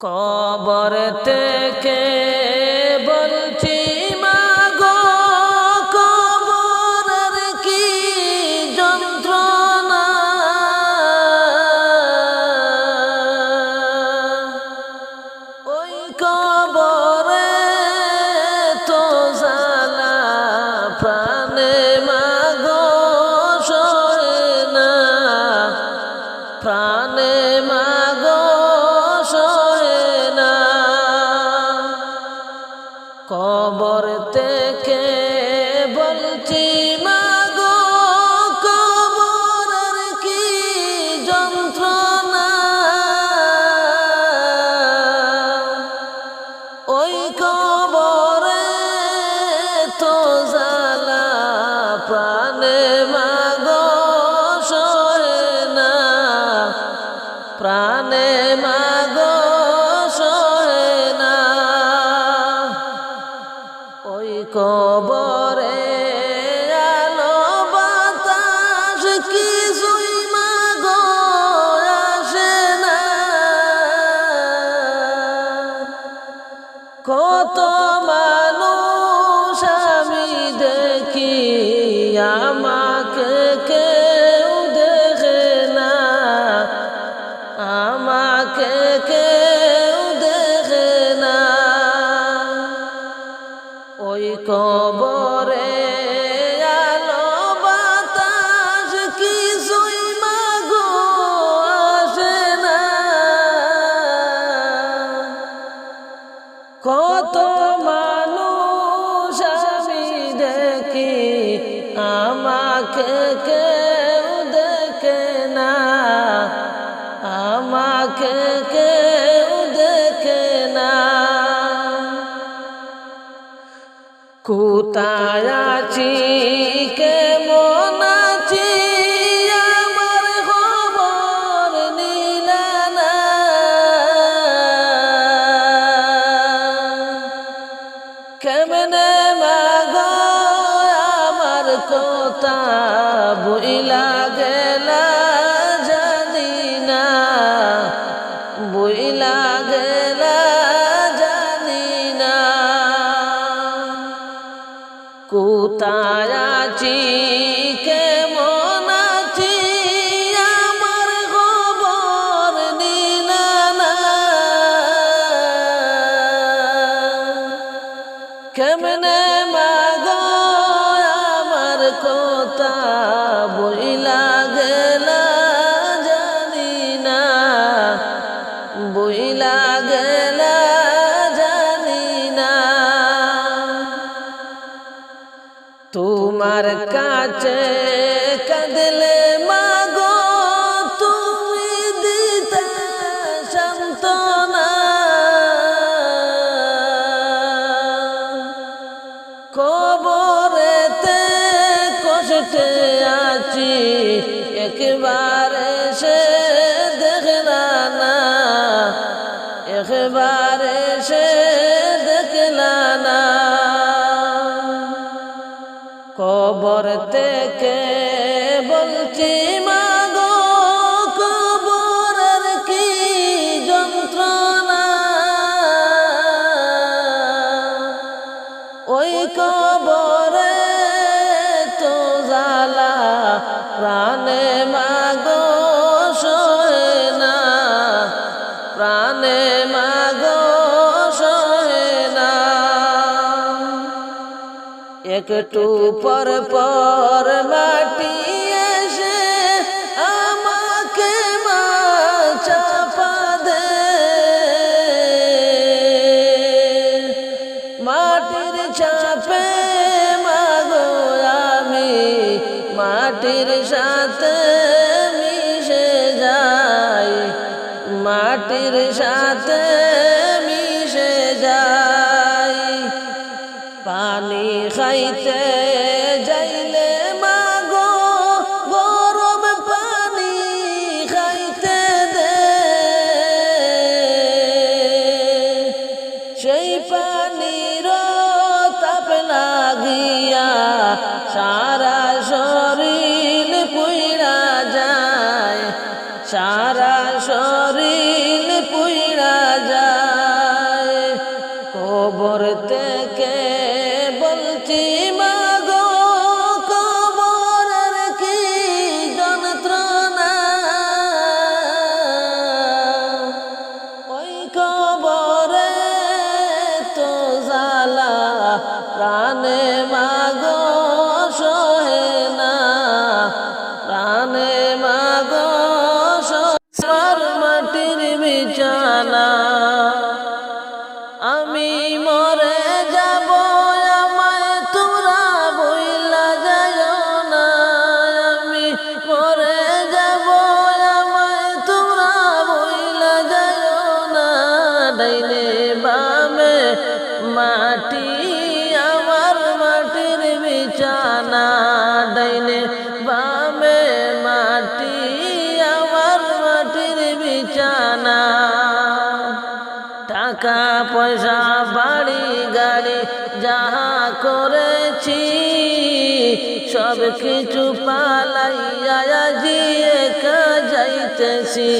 কবর থেকে বলছি মাগো, কবরের কি যন্ত্রণা, ওই কবরে তো জ্বালা প্রাণে মাগো সয় না, প্রাণে মাগো কবর থেকে বলছি মাগো, কবরের কি যন্ত্রণা, ওই কবরে তো জ্বালা প্রাণে মাগো সয় না, প্রাণে মাগো কবরে আলো বাতাস কিছুই মাগো আসে না, কত মানুষ আমি দেখি আমাকে কেউ দেখে না, আমাকে কেউ দেখে না, ওই কবরে আলো বাতাস কিছুই মাগো আসে না, কত মানুষ আমি দেখি আমাকে কেউ দেখে না, আমাকে কেউ দেখে না, কোথায় আছি কেমন আছি আমার খবর নিলা না, কেমনে মাগো আমার কথা বইলা গেলা জানি না, বইলা গেলা জানি না, কোথায় আছি কেমন আছি আমার খবর নিলা না, কেমনে মাগো আমার কথা বইলা গেলা জানি না, বইলা গেলা জানি না, তোমার কাছে কাঁদলে মাগো তুমি দিতে সান্ত্বনা, কবরেতে কষ্টে আছি একবারে সে দেখলা না, একবারে সে দেখলা না, কবর থেকে বলছি মাগো, কবরের কি যন্ত্রণা, ওই কবরে তো জ্বালা প্রাণে মাগো সয় না, প্রাণে মাগো সয় না, একটু পর পর মাটি এসে আমাকে মা চাপা দে, মাটির চাপে মাগো আমি মাটির সাথে মিশে যাই, মাটির সাথে মিশে যাই, পানি খাইতে যাইলে মাগো গরম পানি খাইতে দে, সেই পানির তাপ লাগিয়া সারা শরীর পুইরা যায়, সারা শরীর পুইরা যায়। ডাইনে বামে মাটি আমার মাটির বিছানা ডাইনে বামে মাটি আমার মাটির বিছানা টাকা পয়সা বাড়ি গাড়ি যাহা করেছি সব কিছু পালাইয়া জিয়ে যাইতেছি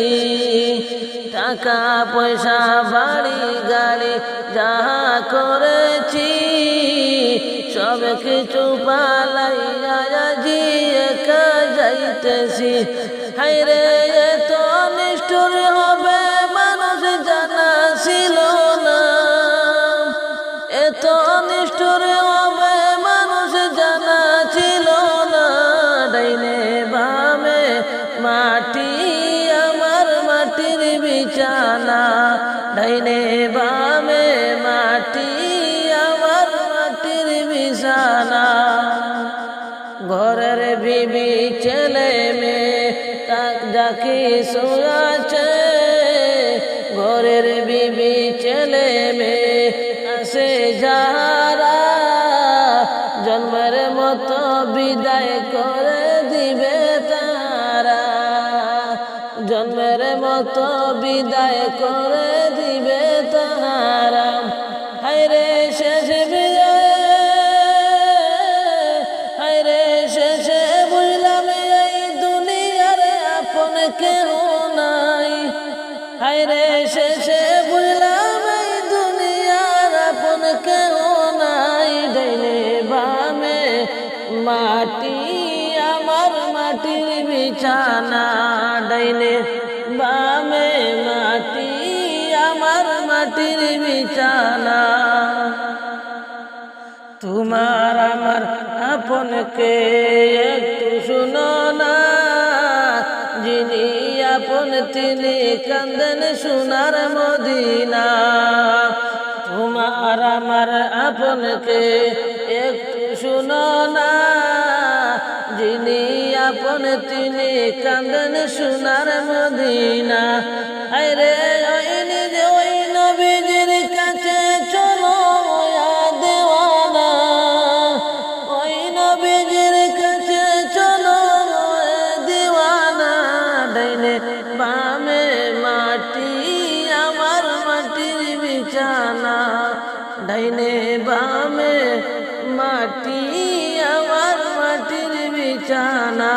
টাকা পয়সা বাড়ি গাড়ি যাহা করেছি সব কিছু পালাইয়া জিয়ে যাইতেছি হায়রে এত নিষ্ঠুর হবে মানুষ জানা ছিল না এত নিষ্ঠুর হবে মানুষ জানা ছিল না ডাইনে বামে মাটি আমার মাটির বিছানা ডাইনে বামে মাটি আমার মাটির বিছানা ঘরের বিবি ছেলে মেয়ে যাকে শোয়াছে ঘরের বিবি ছেলে মেয়ে আসে যারা জন্মের মতো বিদায় করে দিবে তারা জন্মের মতো বিদায় করে দিবে তারা হায়রে শেষে হায়রে শেষে বুঝলাম এই দুনিয়ার আপন কেউ নাই হায়রে শেষে বুঝলাম এই দুনিয়ার আপন কেউ নাই ডাইনে বামে মাটি আমার মাটির বিছানা ডাইনে বামে মাটি আমার মাটির বিছানা তোমার আমার আপনকে একটু শুনো না যিনি আপন তিনি কান্দেন সোনার মদিনা তোমার আমার আপনকে একটু শুনো না যিনি আপন তিনি কান্দেন সোনার মদিনা হায়রে ওই নিজে ওই নবীজির কাছে চলো দেওয়ানা ওই নবীজির কাছে চলো দিওয়ানা ডাইনে বামে মাটি আমার মাটির বিছানা ডাইনে বামে মাটি আমার মাটির বিছানা